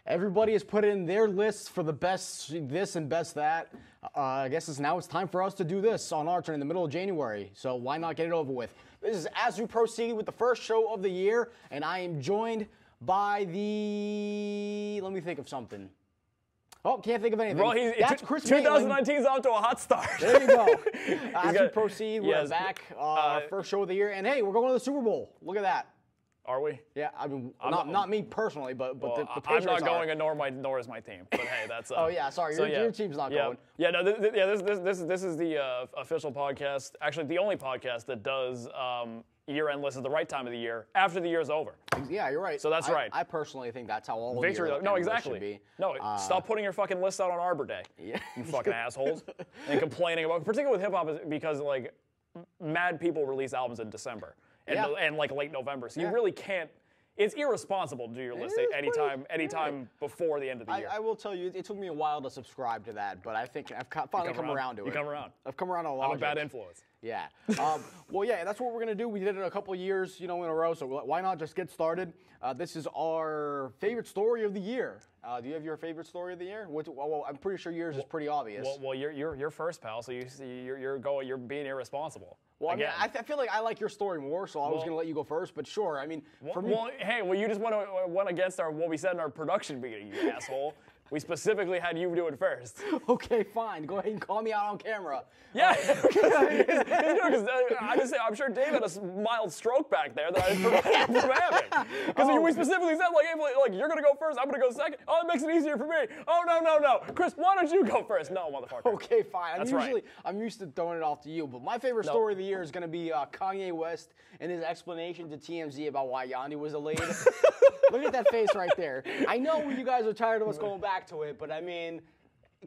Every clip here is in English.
Everybody has put in their lists for the best this and best that. I guess it's time for us to do this on our turn in the middle of January. So why not get it over with? This is as we proceed with the first show of the year, and I am joined by the. Let me think of something. Oh, can't think of anything. Well, that's Chris 2019 is off to a hot start. There you go. As we proceed, we're back. Our first show of the year, and hey, we're going to the Super Bowl. Look at that. Are we? Yeah, I mean, not me personally, but well, the I'm Patriots not going, and nor is my team. But hey, that's. Oh yeah, sorry, your team's not going. Yeah, no, this is the official podcast. Actually, the only podcast that does year-end lists at the right time of the year after the year's over. Yeah, you're right. So that's right. I personally think that's how all Victory. No, exactly. Should be. No, stop putting your fucking list out on Arbor Day. Yeah. You fucking assholes. And complaining about, particularly with hip hop, because like mad people release albums in December and like late November, so you really can't. It's irresponsible to do your list anytime before the end of the year. I will tell you, it took me a while to subscribe to that, but I think I've finally come around to it. You come around. I've come around a lot. I'm a bad influence. Yeah. Well, yeah, that's what we're gonna do. We did it a couple of years, in a row. So why not just get started? This is our favorite story of the year. Do you have your favorite story of the year? Well, I'm pretty sure yours is pretty obvious. Well, you're first, pal. So you're being irresponsible. Well, again. I feel like I like your story more, so I was gonna let you go first. But sure, I mean, for me. Well, you just went against what we said in our production meeting, you asshole. We specifically had you do it first. Okay, fine. Go ahead and call me out on camera. Yeah, because I'm sure Dave had a mild stroke back there that I didn't prevent him from having. Because we specifically said, like, you're going to go first, I'm going to go second. Oh, it makes it easier for me. Oh, no. Chris, why don't you go first? No, motherfucker. Okay, fine. I'm used to throwing it off to you. But my favorite story of the year is going to be Kanye West and his explanation to TMZ about why Yandi was delayed. Look at that face right there. I know you guys are tired of us going back to it, but I mean,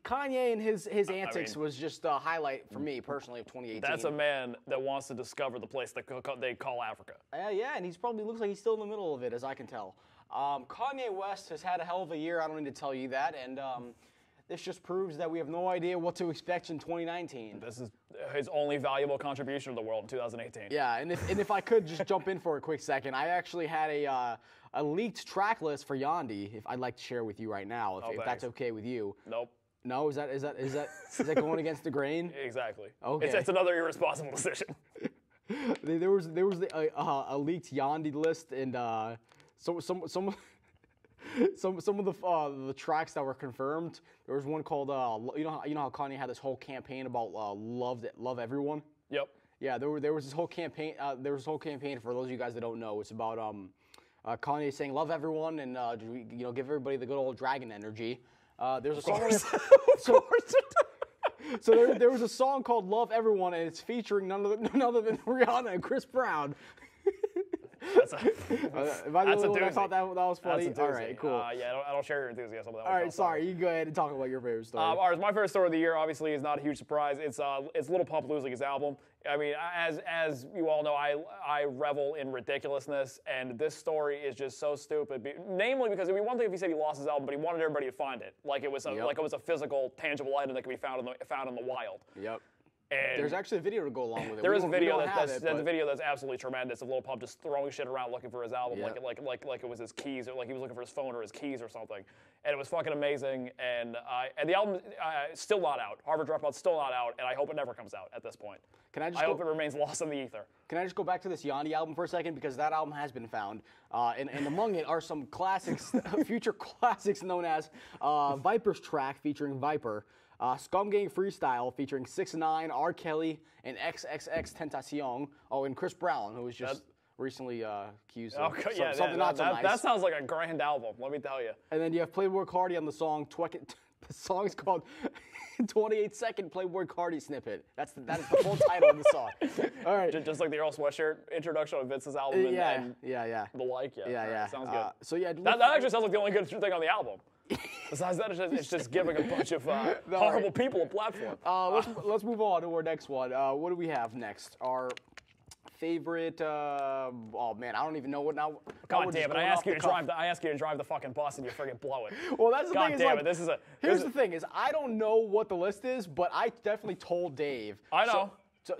Kanye and his antics was just a highlight for me personally of 2018. That's a man that wants to discover the place that they call Africa. Yeah, and he's probably looks like he's still in the middle of it, as I can tell. Kanye West has had a hell of a year. I don't need to tell you that, and this just proves that we have no idea what to expect in 2019. This is his only valuable contribution to the world in 2018. Yeah, and if I could just jump in for a quick second, I actually had a leaked track list for Yandi. If I'd like to share with you right now, if that's okay with you. Nope. No, is that going against the grain? Exactly. Okay. It's another irresponsible decision. There was a leaked Yandi list, and some of the tracks that were confirmed. There was one called you know how Kanye had this whole campaign about love everyone. Yep. Yeah, there was this whole campaign. There was this whole campaign for those of you guys that don't know. It's about Kanye saying love everyone and give everybody the good old dragon energy. There's a song. So there was a song called "Love Everyone" and it's featuring none other than Rihanna and Chris Brown. That's a doozy. I thought that was funny. All right, cool. Yeah, I don't share your enthusiasm. All right, sorry. You go ahead and talk about your favorite story. My favorite story of the year, obviously, is not a huge surprise. It's Lil Pump losing his album. I mean, as you all know, I revel in ridiculousness, and this story is just so stupid. Namely, because it'd be one thing if he said he lost his album, but he wanted everybody to find it, like it was a physical, tangible item that could be found in the wild. Yep. And there's actually a video to go along with it. There is a video that's a video that's absolutely tremendous of Lil Pump just throwing shit around looking for his album, like it was his keys, or like he was looking for his phone or his keys or something. And it was fucking amazing. And the album is still not out. Harvard Dropout's still not out, and I hope it never comes out at this point. I hope it remains lost in the ether. Can I just go back to this Yandi album for a second, because that album has been found, and among it are some classics, future classics known as Viper's track featuring Viper. Scum Gang Freestyle featuring 6ix9ine, R. Kelly, and XXXTentacion. Oh, and Chris Brown, who was just recently accused of something not so nice. That sounds like a grand album, let me tell you. And then you have Playboi Carti on the song. The song is called 28-second Playboi Carti snippet. That is the full title of the song. All right. Just like the Earl Sweatshirt introduction of Vince's album and the like. Yeah. Sounds good. So yeah, that actually sounds like the only good thing on the album. Besides that, it's just giving a bunch of horrible people a platform. Let's move on to our next one. What do we have next? Our favorite. Oh man, I don't even know what now. God damn it! I ask you to drive the fucking bus and you friggin' blow it. Well, that's the thing. God damn it! Here's the thing: is I don't know what the list is, but I definitely told Dave. I know.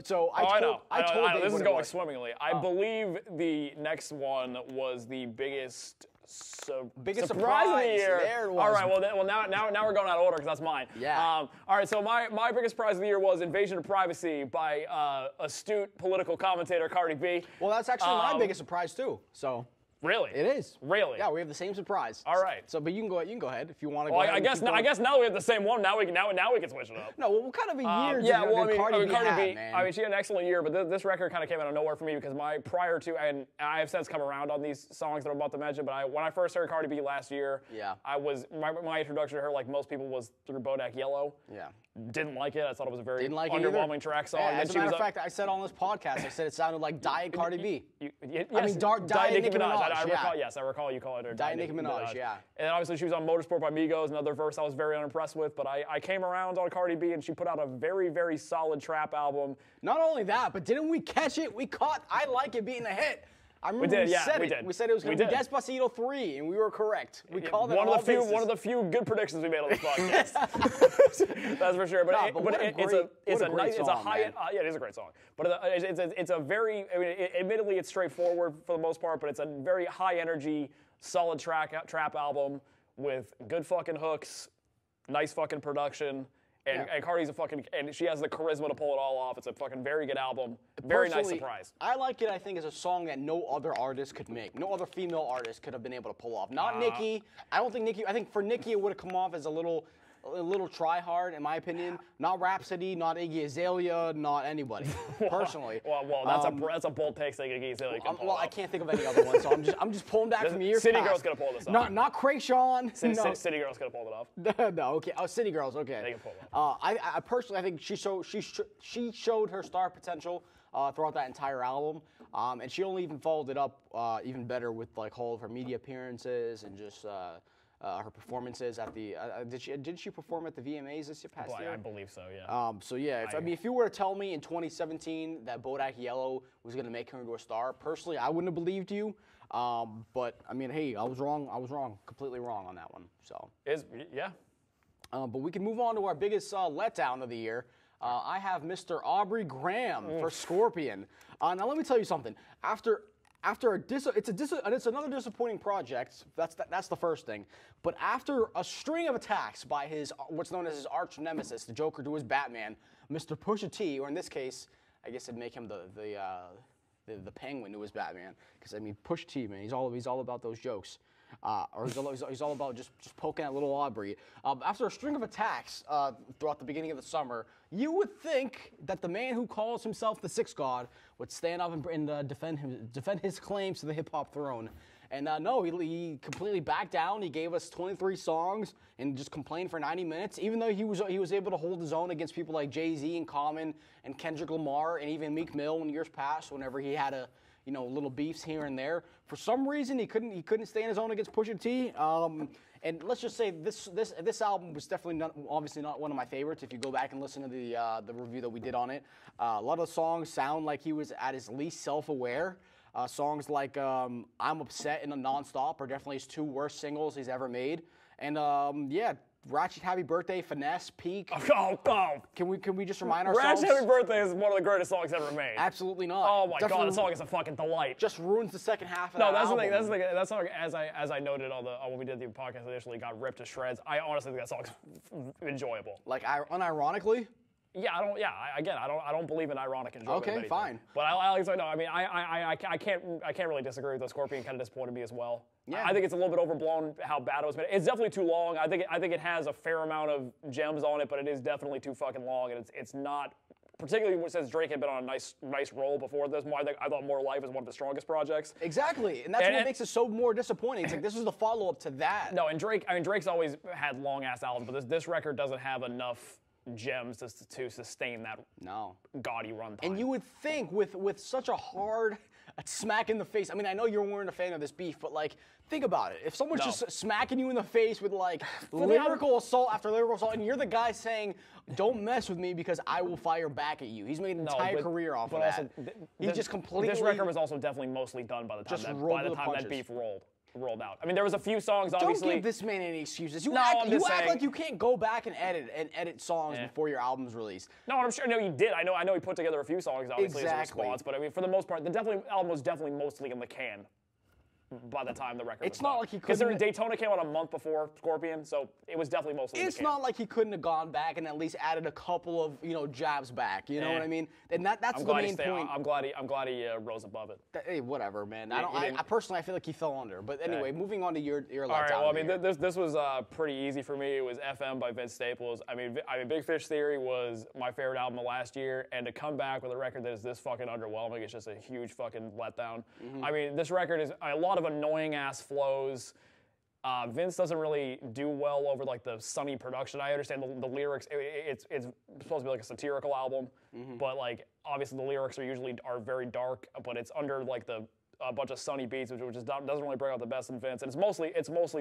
So I told Dave this is going swimmingly. I believe the next one was the biggest Biggest surprise of the surprise. year. There it was. All right, well now we're going out of order because that's mine. Yeah. All right, so my biggest surprise of the year was Invasion of Privacy by astute political commentator Cardi B. Well, that's actually my biggest surprise too. So. Really? It is. Really? Yeah, we have the same surprise. All right. So, but you can go ahead if you want to. Well, go ahead I guess now we have the same one. Now we can switch it up. No, well, what kind of a year yeah, did well, Cardi B have, B, man? I mean, she had an excellent year, but this record kind of came out of nowhere for me because prior to, and I have since come around on these songs that I'm about to mention, but when I first heard Cardi B last year, yeah, my introduction to her, like most people, was through Bodak Yellow. Yeah. Didn't like it. I thought it was a very underwhelming track song. Yeah, as a matter of fact, I said on this podcast, I said it sounded like Diet Cardi B. Yes, I mean, Diet Nicki Minaj. I recall you calling her Diet Nicki Minaj, yeah. And obviously she was on Motorsport by Migos, another verse I was very unimpressed with, but I came around on Cardi B and she put out a very, very solid trap album. Not only that, but didn't we catch it? We caught I Like It being a hit. I remember we said it. We said it was going to be Despacito 3, and we were correct. We called it one of the few good predictions we made on this podcast. That's for sure. It's a high. Yeah, it is a great song. But it's a very. I mean, admittedly, it's straightforward for the most part, but it's a very high energy, solid trap album with good fucking hooks, nice fucking production. And Cardi's and she has the charisma to pull it all off. It's a fucking very good album. Very nice surprise. I Like It, I think, is a song that no other artist could make. No other female artist could have been able to pull off. Not Nicki. I think for Nicki, it would have come off as a little try hard, in my opinion. Not Rhapsody, not Iggy Azalea, not anybody, personally. Well, that's a bold take saying Iggy Azalea can pull I can't think of any other one, so I'm just pulling back from years City past. Girls gonna pull this off. Not Krayshawn. City Girls gonna pull it off. No, okay. Oh, City Girls, okay. They can pull it off. I personally, I think she showed her star potential throughout that entire album, and she only even followed it up even better with like all of her media appearances and just. Her performances at the did she perform at the VMAs this past year? I believe so, yeah. If you were to tell me in 2017 that Bodak Yellow was going to make her into a star, personally, I wouldn't have believed you. But I mean, hey, I was wrong, completely wrong on that one. So but we can move on to our biggest letdown of the year. I have Mr. Aubrey Graham for Scorpion. Now let me tell you something. It's another disappointing project. That's the first thing. But after a string of attacks by his what's known as his arch nemesis, the Joker to his Batman, Mr. Pusha T, or in this case, I guess it'd make him the Penguin to his Batman, because I mean Pusha T, man, he's all about those jokes. Or he's all about just poking at little Aubrey. After a string of attacks throughout the beginning of the summer, you would think that the man who calls himself the Sixth God would stand up and defend his claims to the hip-hop throne. And no, he completely backed down. He gave us 23 songs and just complained for 90 minutes, even though he was able to hold his own against people like Jay-Z and Common and Kendrick Lamar and even Meek Mill in years past whenever he had little beefs here and there. For some reason, he couldn't stand his own against Pusha T. And let's just say this album was definitely obviously not one of my favorites. If you go back and listen to the review that we did on it, a lot of the songs sound like he was at his least self-aware. Songs like I'm Upset and Nonstop are definitely his two worst singles he's ever made. And Ratchet Happy Birthday, Finesse, Peak. Oh. Can we just remind ourselves? Ratchet Happy Birthday is one of the greatest songs ever made. Absolutely not. Oh my god, the song is a fucking delight. Just ruins the second half of that album. That's the thing. That song, as I noted on when we did the podcast initially, got ripped to shreds. I honestly think that song's enjoyable. Like unironically. Yeah, I don't believe in ironic enjoyment. Okay, fine. But I can't really disagree with the Scorpion. Kind of disappointed me as well. Yeah. I think it's a little bit overblown how bad it was. It's definitely too long. I think it has a fair amount of gems on it, but it is definitely too fucking long, and it's not. Particularly since Drake had been on a nice roll before this. I thought More Life is one of his strongest projects. Exactly, and that's what makes it so more disappointing. It's like this is the follow-up to that. No, and Drake's always had long-ass albums, but this record doesn't have enough gems to sustain that gaudy runtime. And you would think with such a hard smack in the face. I mean, I know you weren't a fan of this beef, but like, think about it. If someone's just smacking you in the face with like lyrical assault after lyrical assault, and you're the guy saying, "Don't mess with me because I will fire back at you." He's made an entire career off of that. He just completely. This record was also definitely mostly done by the time that beef rolled out. I mean, there was a few songs, obviously. Don't give this man any excuses. You act like you can't go back and edit songs before your album's released. No, I'm sure. No, he did. I know he put together a few songs, obviously, as a response. But I mean, for the most part, the album was definitely mostly in the can. by the time the record It's was not done. like he couldn't- Considering Daytona came out a month before Scorpion, so it was definitely mostly It's not like he couldn't have gone back and at least added a couple of jabs back. You know what I mean? And that's the main point. I'm glad he rose above it. Hey, whatever, man. He I personally, I feel like he fell under. But anyway, moving on to your letdown. All right. Well, I mean, here. this was pretty easy for me. It was FM by Vince Staples. I mean, Big Fish Theory was my favorite album of last year, and to come back with a record that is this fucking underwhelming, it's just a huge fucking letdown. I mean, this record is a lot of annoying ass flows. Vince doesn't really do well over like the sunny production. I understand the lyrics. It's supposed to be like a satirical album, but like obviously the lyrics are very dark. But it's under like a bunch of sunny beats, which just doesn't really bring out the best in Vince. And it's mostly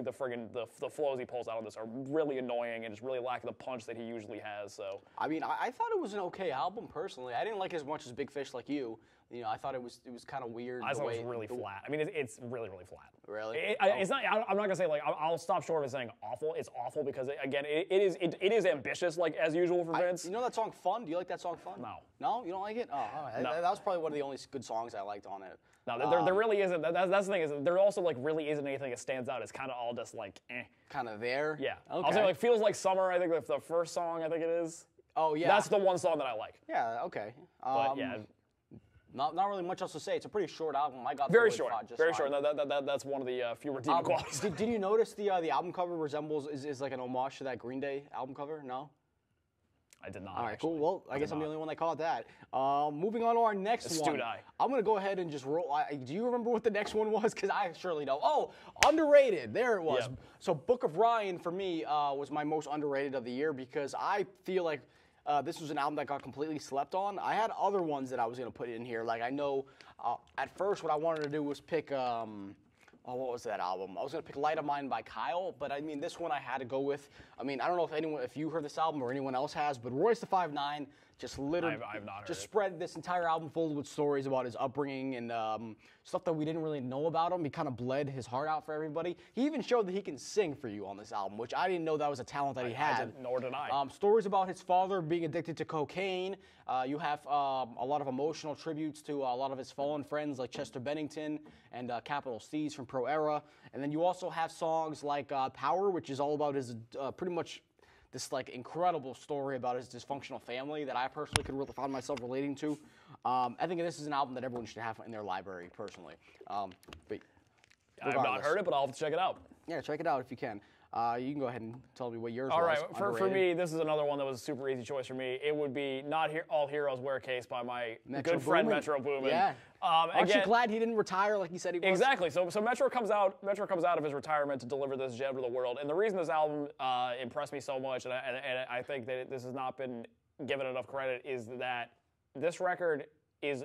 the friggin' the flows he pulls out of this are really annoying and just really lack the punch that he usually has. So I mean, I thought it was an okay album personally. I didn't like it as much as Big Fish like you. I thought it was kind of weird. I thought it was really flat. I mean, it's really flat. Really? It's not. I'm not gonna say like I'll stop short of saying awful. It's awful because again, it is ambitious like as usual for Vince. You know that song "Fun"? Do you like that song "Fun"? No. No, you don't like it? Oh, all right. No. That was probably one of the only good songs I liked on it. No, there really isn't. That's the thing is there also like really isn't anything that stands out. It's kind of all just like eh. Kind of there. Yeah. Okay. I'll say like "Feels Like Summer." I think that's the first song. I think it is. Oh yeah. That's the one song that I like. Yeah. Okay. But yeah. Not really much else to say. It's a pretty short album. I got Very through it short. just Very fine. short. That's one of the few redeeming qualities. Did you notice the album cover resembles is like an homage to that Green Day album cover? No. I did not. All right, actually. cool. Well, I guess I'm the only one that caught that. Moving on to our next one. Astute eye. I'm going to go ahead and just roll. Do you remember what the next one was? Because I surely don't. Oh, underrated. There it was. Yep. So Book of Ryan, for me, was my most underrated of the year because I feel like this was an album that got completely slept on. I had other ones that I was going to put in here. Like, I know at first what I wanted to do was pick... what was that album? I was going to pick Light of Mine by Kyle, but I mean, this one I had to go with. I mean, I don't know if you heard this album or anyone else has, but Royce the 5'9" just literally I've not heard just it. spread this entire album full with stories about his upbringing and stuff that we didn't really know about him. He kind of bled his heart out for everybody. He even showed that he can sing for you on this album, which I didn't know that was a talent that he had. Nor did I. Stories about his father being addicted to cocaine. You have a lot of emotional tributes to a lot of his fallen friends like Chester Bennington and Capital C's from Pro Era. And then you also have songs like Power, which is all about his pretty much this like incredible story about his dysfunctional family that I personally could really find myself relating to. I think this is an album that everyone should have in their library, personally. But I have not heard it, but I'll have to check it out. Yeah, check it out if you can. You can go ahead and tell me what yours All was. right, for me, this is another one that was a super easy choice for me. It would be Not All Heroes Wear Case by my good friend Metro Boomin. Yeah. Aren't you Again, glad he didn't retire like he said he was? Exactly. So Metro comes out of his retirement to deliver this gem to the world. And the reason this album impressed me so much, and I think that this has not been given enough credit, is that this record is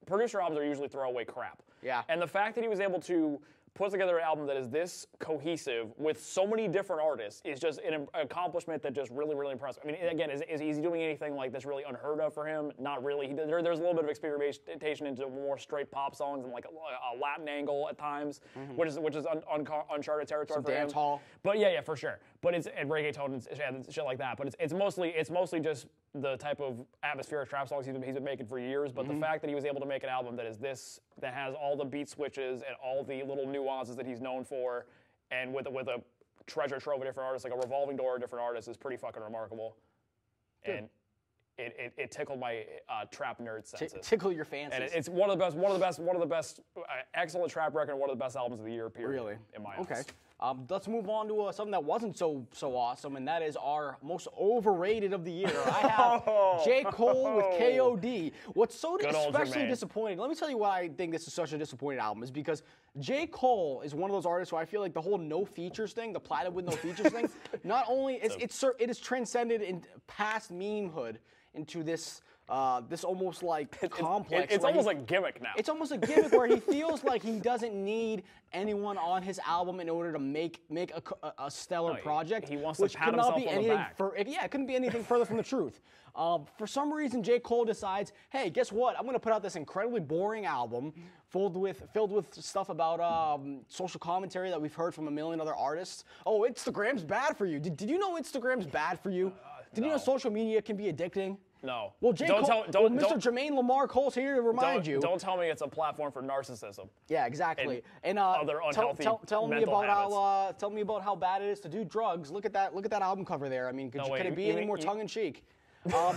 producer albums are usually throwaway crap. Yeah. And the fact that he was able to put together an album that is this cohesive with so many different artists is just an accomplishment that just really, really impressed me. I mean, again, is he doing anything like this really unheard of for him? Not really. There's a little bit of experimentation into more straight pop songs and like a Latin angle at times, which is uncharted territory Some for him. dance hall. But yeah, for sure. But it's and reggaeton and shit like that. But it's mostly just the type of atmospheric trap songs he's been making for years. But the fact that he was able to make an album that is this, that has all the beat switches and all the little nuances that he's known for, and with a treasure trove of different artists, like a revolving door of different artists, is pretty fucking remarkable. Good. And it tickled my trap nerd senses. Tickle your fancies. And it's one of the best, excellent trap record, and one of the best albums of the year. Period. Really? In my eyes. Okay. Let's move on to something that wasn't so awesome, and that is our most overrated of the year. I have J. Cole with K.O.D. What's so especially disappointing, let me tell you why I think this is such a disappointing album, is because J. Cole is one of those artists where I feel like the whole no features thing, the platinum with no features thing, not only, it is transcended in past memehood into this almost like complex. It's almost like gimmick now. It's almost a gimmick where he feels like he doesn't need anyone on his album in order to make a stellar project. He wants which to pat could not himself be on the anything back. it couldn't be anything further from the truth. For some reason, J. Cole decides, hey, guess what? I'm going to put out this incredibly boring album filled with stuff about social commentary that we've heard from a million other artists. Oh, Instagram's bad for you. Did you know Instagram's bad for you? Did you know social media can be addicting? No. Well, Mr. Jermaine Lamar Cole's here to remind you. Don't tell me it's a platform for narcissism. Yeah, exactly. And other unhealthy tell me mental about tell me about how bad it is to do drugs. Look at that album cover there. I mean, could it be any more tongue in cheek? No,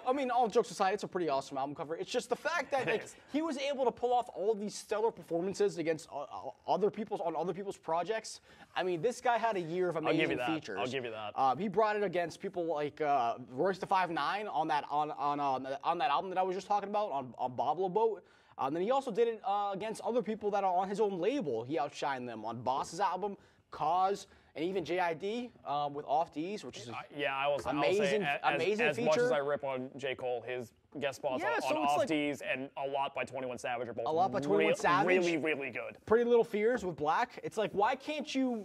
I mean, all jokes aside, it's a pretty awesome album cover. It's just the fact that like, he was able to pull off all these stellar performances against other people's projects. I mean, this guy had a year of amazing features. I'll give you that. He brought it against people like Royce the 5'9" on that album that I was just talking about on Boblo Boat. Then he also did it against other people that are on his own label. He outshined them on Boss's album, Cause, and even JID with Off D's, which is amazing as feature. Much as I rip on J. Cole, his guest spots on Off D's and A Lot by 21 Savage are both really, really good. Pretty Little Fears with Black. It's like, why can't you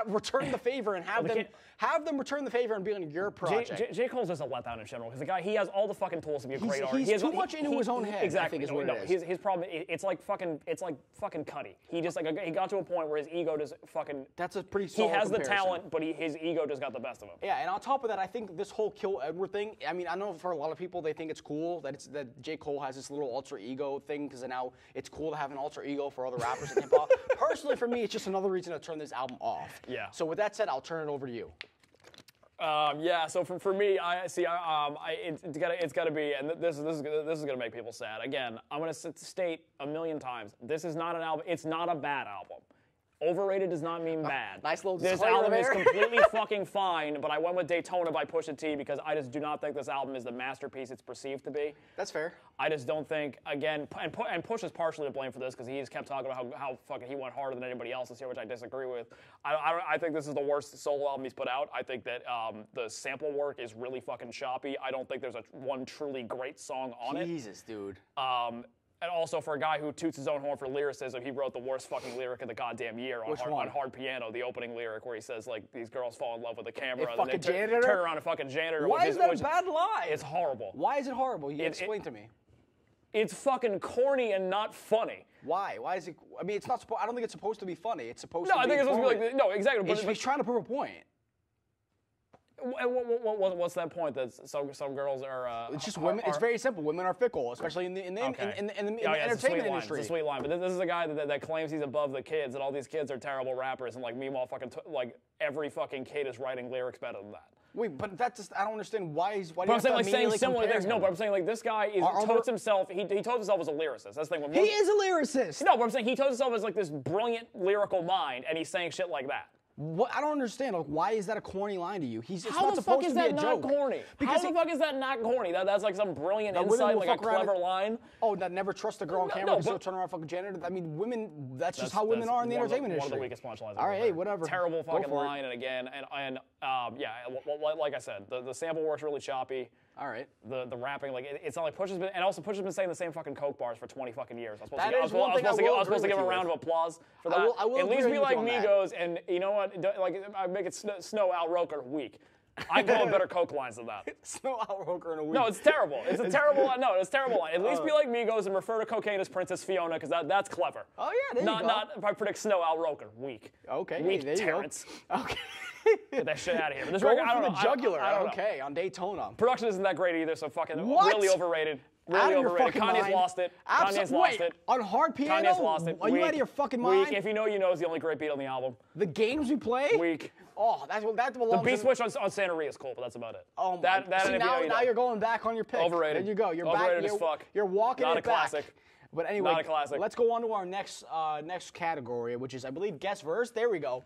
return the favor and have them return the favor and be on your project? J. Cole's just a letdown in general because the guy, he has all the fucking tools to be a great artist. He's too much into his own head. Exactly. I think is what it is. His problem, it's like fucking Cuddy. He just he got to a point where his ego just fucking. That's a pretty solid comparison. The comparison. talent, but his ego just got the best of him. Yeah, and on top of that, I think this whole Kill Edward thing, I mean, I know for a lot of people, they think it's cool that J. Cole has this little alter ego thing, because now it's cool to have an alter ego for other rappers in hip-hop. Personally, for me, it's just another reason to turn this album off. Yeah. So with that said, I'll turn it over to you. So for me, it's got to be, and this is gonna make people sad. Again, I'm gonna state a million times, this is not an album. It's not a bad album. Overrated does not mean bad. Nice little This disclaimer album there. is completely fucking fine, but I went with Daytona by Pusha T because I just do not think this album is the masterpiece it's perceived to be. That's fair. I just don't think, again, and Push is partially to blame for this because he just kept talking about how fucking he went harder than anybody else this year, which I disagree with. I think this is the worst solo album he's put out. I think that the sample work is really fucking choppy. I don't think there's one truly great song on it. Jesus, dude. And also, for a guy who toots his own horn for lyricism, he wrote the worst fucking lyric of the goddamn year on Hard Piano, the opening lyric where he says, like, these girls fall in love with the camera and then turn around and fucking janitor. Why is that a bad lie? It's horrible. Why is it horrible? Explain to me. It's fucking corny and not funny. Why? Why is it? I mean, it's not. I don't think it's supposed to be funny. It's supposed to be. No, I think it's supposed to be like. No, exactly. But he's trying to prove a point. What's that point? That some girls are. It's just women. It's very simple. Women are fickle, especially in the entertainment industry. It's a sweet line. But this is a guy that claims he's above the kids, and all these kids are terrible rappers, and like meanwhile, like every fucking kid is writing lyrics better than that. Wait, but that's just, I don't understand why he's. Why but I'm saying like saying similar things. No, but I'm saying like this guy totes himself. He totes himself as a lyricist. That's the thing. He is a lyricist. No, but I'm saying he totes himself as like this brilliant lyrical mind, and he's saying shit like that. What? I don't understand. Like, why is that a corny line to you? It's How not the supposed fuck is to be that a not joke. corny? Because How the fuck is that not corny? That's like some brilliant insight, like a clever line. Oh, that never trust a girl on camera and still turn around fucking janitor. I mean, women. That's just how women are in the entertainment industry. One of the weakest punchlines. All right, hey, whatever. Terrible fucking line, and again, like I said, the sample work's really choppy. All right. The rapping, like it's not like Push has been saying the same fucking coke bars for 20 fucking years. I was supposed to give a round of applause for that. I will at least be like Migos, that. and you know what? Like I make it Snow Al Roker weak. I call better coke lines than that. Snow Al Roker in a week. No, it's terrible. It's a terrible line. No, it's a terrible line. At least be like Migos and refer to cocaine as Princess Fiona, because that's clever. Oh yeah, there you go. Not if I predict Snow Al Roker weak. Okay, weak there Terrence. You go. Okay. Get that shit out of here. But this Going record, I don't know. the jugular. I don't okay, on Daytona. Production isn't that great either, so fucking what? Really overrated. Really out of overrated. Your Kanye's mind. lost it. Kanye's lost it. On Hard Piano? Kanye's lost it. Are you out of your fucking mind? Weak. If you know, you know is the only great beat on the album. The games we play? Weak. Oh, that belongs. The beat switch on Santeria is cool, but that's about it. Oh my. See, now you're going back on your pick. Overrated. There you go. You're overrated back. As fuck. You're walking Not it a classic. Back. But anyway, not a classic. Let's go on to our next category, which is, I believe, guest verse. There we go.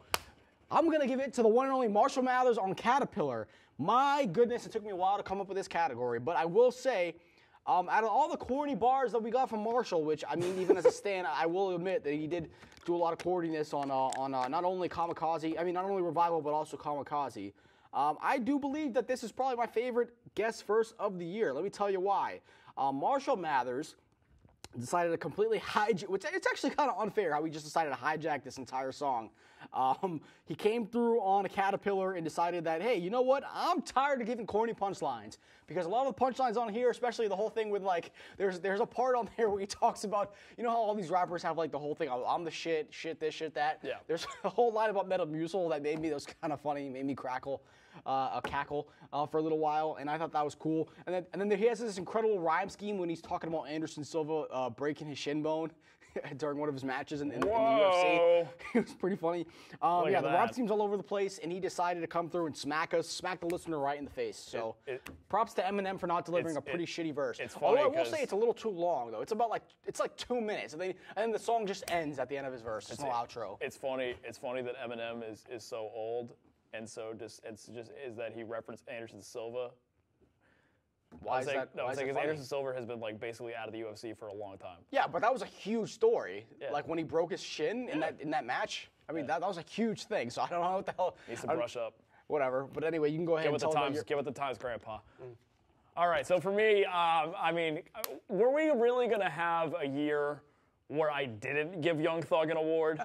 I'm going to give it to the one and only Marshall Mathers on Caterpillar. My goodness, it took me a while to come up with this category, but I will say, out of all the corny bars that we got from Marshall, which, I mean, even as a stan, I will admit that he did do a lot of corniness on not only Kamikaze, I mean, not only Revival, but also Kamikaze. I do believe that this is probably my favorite guest verse of the year. Let me tell you why. Marshall Mathers decided to completely hijack, which it's actually kind of unfair how he just decided to hijack this entire song. He came through on a Caterpillar and decided that, hey, you know what? I'm tired of giving corny punchlines, because a lot of the punchlines on here, especially the whole thing with like, there's a part on there where he talks about, you know how all these rappers have like the whole thing, I'm the shit this, shit that. Yeah. There's a whole line about Metamucil that was kind of funny, made me crackle. a cackle for a little while, and I thought that was cool. And then he has this incredible rhyme scheme when he's talking about Anderson Silva breaking his shin bone during one of his matches in the UFC. It was pretty funny. Yeah, the rhyme scheme's all over the place, and he decided to come through and smack the listener right in the face. So props to Eminem for not delivering a pretty shitty verse. It's funny. Although I will say it's a little too long though. It's about like 2 minutes, and then the song just ends at the end of his verse. There's no outro. It's funny that Eminem is so old, and so is that he referenced Anderson Silva. Why is that? No, because Anderson Silva has been like basically out of the UFC for a long time. Yeah, but that was a huge story. Yeah. Like when he broke his shin in that match. I mean, that was a huge thing. So I don't know what the hell. Needs to brush up. Whatever. But anyway, you can go ahead and tell them. Give it the times, Grandpa. All right. So for me, I mean, were we really gonna have a year where I didn't give Young Thug an award?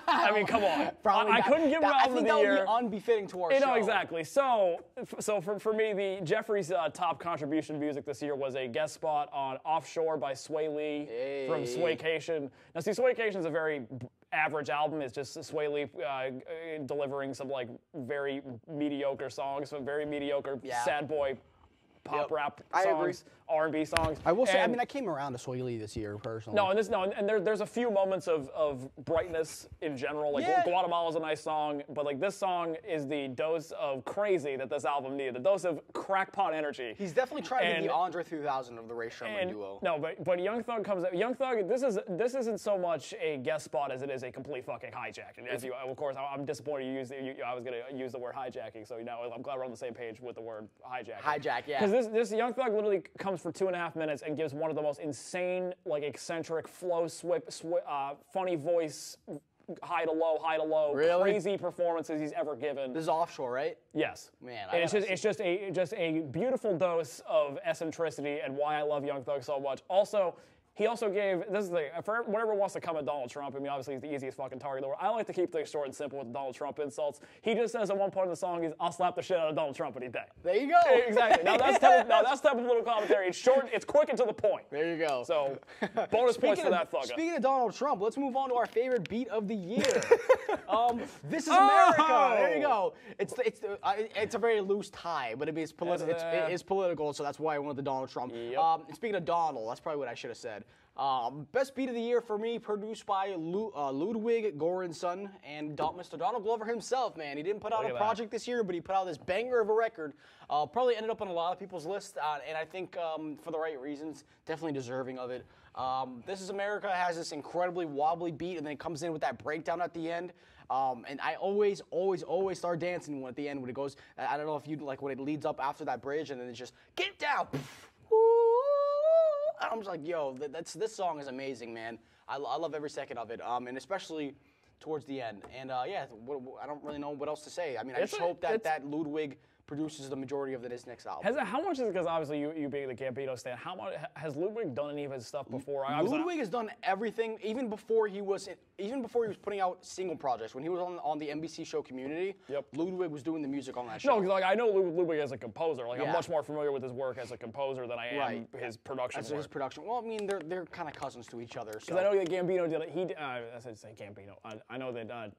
I mean, come on. I couldn't give him Album of the Year. I think that would be unbefitting to our show. No, exactly. So for me, the Jeffrey's top contribution music this year was a guest spot on Offshore by Sway Lee from Swaycation. Now, see, Swaycation is a very average album. It's just Sway Lee delivering some like very mediocre songs, some very mediocre sad boy pop rap songs, R&B songs. I will say, I mean, I came around to Sway Lee this year personally. And there's a few moments of brightness in general. Like Guatemala's a nice song, but like this song is the dose of crazy that this album needed, the dose of crackpot energy. He's definitely trying to be the Andre 3000 of the Ray Sherman duo. No, but Young Thug comes out. Young Thug, this isn't so much a guest spot as it is a complete fucking hijacking. As you, of course, I'm disappointed you used. I was gonna use the word hijacking, so I'm glad we're on the same page with the word hijacking. Hijack, yeah. Because this Young Thug literally comes for 2.5 minutes and gives one of the most insane, like eccentric, flow, funny voice, high to low, crazy performances he's ever given. This is Offshore, right? Yes. Man, and it's just a beautiful dose of eccentricity and why I love Young Thug so much. Also, he also gave, this is the thing, for whatever wants to come at Donald Trump, I mean, obviously he's the easiest fucking target in the world. I like to keep things short and simple with Donald Trump insults. He just says at one point in the song, I'll slap the shit out of Donald Trump any day. There you go. Exactly. Now that's type of political commentary. It's short, it's quick and to the point. There you go. So, bonus points for that thugger. Speaking of Donald Trump, let's move on to our favorite beat of the year. This is America. There you go. It's a very loose tie, but it is political, so that's why I went with the Donald Trump. Yep. Speaking of Donald, that's probably what I should have said. Best beat of the year for me, produced by Ludwig Göransson and Mr. Donald Glover himself, man. He didn't put out a project this year, but he put out this banger of a record. Probably ended up on a lot of people's list, and I think for the right reasons, definitely deserving of it. This is America has this incredibly wobbly beat, and then it comes in with that breakdown at the end. And I always start dancing at the end when it goes. I don't know if you like when it leads up after that bridge, and then it's just get down. I'm just like, yo, this song is amazing, man. I love every second of it, and especially towards the end. And I don't really know what else to say. I mean, I just hope that Ludwig produces the majority of this next album. How much is it, because obviously you being the Gambino stan, how much has Ludwig done any of his stuff before? Ludwig has done everything, even before he was putting out single projects. When he was on the NBC show Community, Ludwig was doing the music on that show. No, because I know Ludwig as a composer. I'm much more familiar with his work as a composer than I am his production work. His production. Well, I mean, they're kind of cousins to each other. Because I know that Gambino did it. I said Gambino. I know that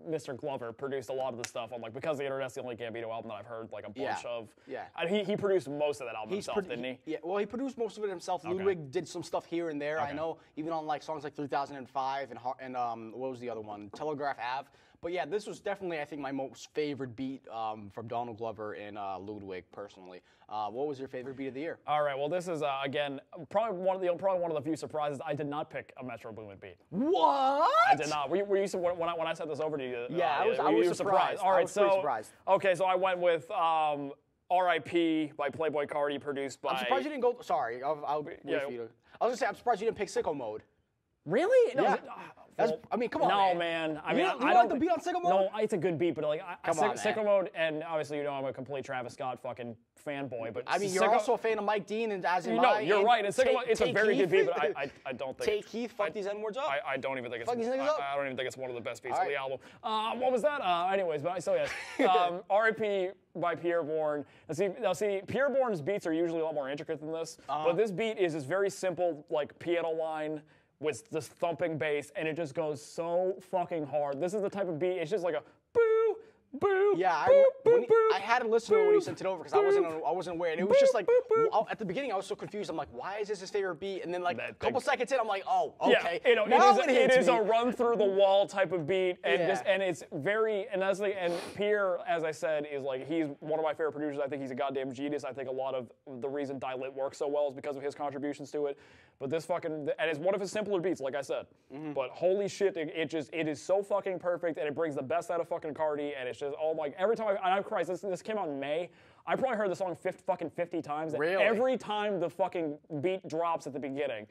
Mr. Glover produced a lot of the stuff on Because the Internet's the only Gambino album that I've heard a bunch of. Yeah. He produced most of that album himself, didn't he? Yeah. Well, he produced most of it himself. Okay. Ludwig did some stuff here and there. Okay. I know, even on songs like 3005 and what was the other one? Telegraph Ave. But yeah, this was definitely, I think, my most favorite beat from Donald Glover and Ludwig personally. What was your favorite beat of the year? All right, well, this is again probably one of the few surprises. I did not pick a Metro Boomin beat. What? I did not. Were you when I sent this over to you? Yeah, I was surprised. All right, I was pretty surprised. Okay, so I went with R.I.P. by Playboi Carti, produced by. I'm surprised you didn't go. Sorry, I'll wait for you to. I was gonna say I'm surprised you didn't pick Sicko Mode. Really? No, yeah. I mean, come on. No, man. I mean, you don't like the beat on Sicko Mode? No, it's a good beat, but Sicko Mode, and obviously I'm a complete Travis Scott fucking fanboy. But I mean, you're also a fan of Mike Dean, and as in you're right. And Sicko Mode, it's a very good beat, but I don't think. Take Heath, fuck these N-words up. I don't even think it's. I don't even think it's one of the best beats of the album. What was that? Anyways, but so yes. R.I.P. by Pierre Bourne. Now see, Pierre Bourne's beats are usually a lot more intricate than this, but this beat is this very simple piano line with this thumping bass, and it just goes so fucking hard. This is the type of beat, it's just like a boo, Boop. Yeah, I had to listen to it when he sent it over because I wasn't aware, and it was just like at the beginning I was so confused. I'm like, why is this his favorite beat? And then like a couple seconds in, I'm like, oh, okay. Yeah, it is a run through the wall type of beat, and and it's very and that's the and Pierre, as I said, is like he's one of my favorite producers. I think he's a goddamn genius. I think a lot of the reason Die Lit works so well is because of his contributions to it. But this and it's one of his simpler beats, like I said. But holy shit, it is so fucking perfect, and it brings the best out of fucking Cardi, and it's just every time I'm Christ, this came out in May. I probably heard the song 50 times. Really? Every time the fucking beat drops at the beginning,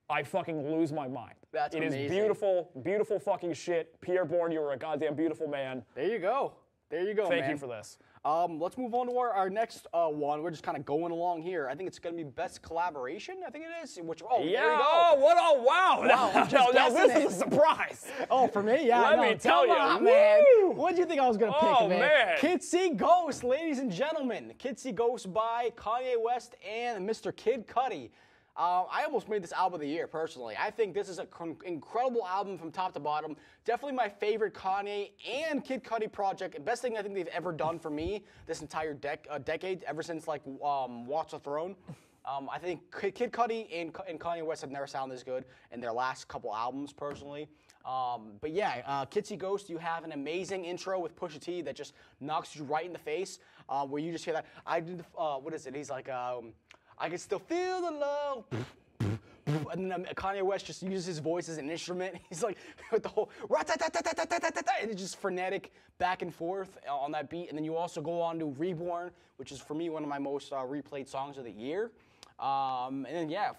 I fucking lose my mind. That's amazing. It is beautiful, beautiful fucking shit. Pierre Bourne, you are a goddamn beautiful man. There you go. There you go, man. Thank you for this. Let's move on to our next one. We're just kind of going along here. I think it's going to be best collaboration. I think it is. Which there you go. Wow. Wow. Now this is a surprise. Oh, for me? Yeah. Let me tell you. On, man. What did you think I was going to pick, man? Man. Kids See Ghost, ladies and gentlemen. Kids See Ghost by Kanye West and Mr. Kid Cudi. I almost made this album of the year, personally. I think this is an incredible album from top to bottom. Definitely my favorite Kanye and Kid Cudi project. Best thing I think they've ever done for me this entire decade, ever since like Watch the Throne. I think Kid Cudi and Kanye West have never sounded this good in their last couple albums, personally. But yeah, Kids See Ghost, you have an amazing intro with Pusha T that just knocks you right in the face, where you just hear that. What is it? He's like, I can still feel the love. And then Kanye West just uses his voice as an instrument. He's like, with the whole, and it's just frenetic back and forth on that beat. And then you also go on to Reborn, which is for me one of my most replayed songs of the year. And then yeah,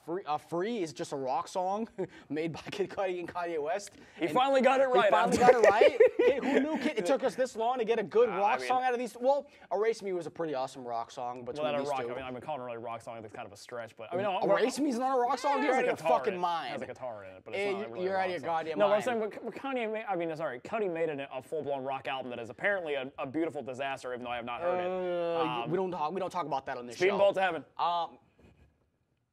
Free is just a rock song made by Kid Cudi and Kanye West. He finally got it right. He finally got it right. Who knew it took us this long to get a good rock song out of these? Well, Erase Me was a pretty awesome rock song between these two. I mean, calling it a rock song, I think it's kind of a stretch, but I mean, Erase Me is not a rock song. You're out of your fucking mind. It has a guitar in it, but it's not really You're out of your goddamn mind. No, I'm saying, but Cudi made a full-blown rock album that is apparently a beautiful disaster, even though I have not heard it. We don't talk about that on this show. Speedball to Heaven.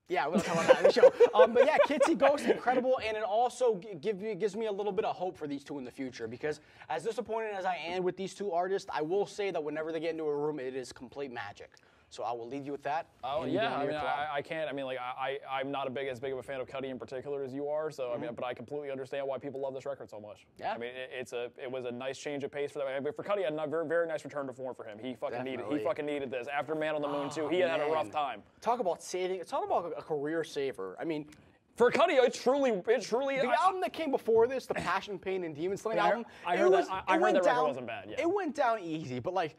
Yeah, we'll talk about that in the show. But yeah, Kids See Ghost, incredible, and it also gives me a little bit of hope for these two in the future, because as disappointed as I am with these two artists, I will say that whenever they get into a room, it is complete magic. So I will leave you with that. Oh yeah, I mean, I can't. I mean, like I'm not as big of a fan of Cudi in particular as you are. So I mean, but I completely understand why people love this record so much. Yeah. I mean, it was a nice change of pace for them. I mean, for Cudi, a very, very nice return to form for him. He fucking needed this after Man on the Moon too. He had a rough time. Talk about a career saver. I mean. For Cudi, it truly. The album that came before this, the Passion, Pain, and Demon Slaying album. I heard that record wasn't bad. Yeah. It went down easy, but like.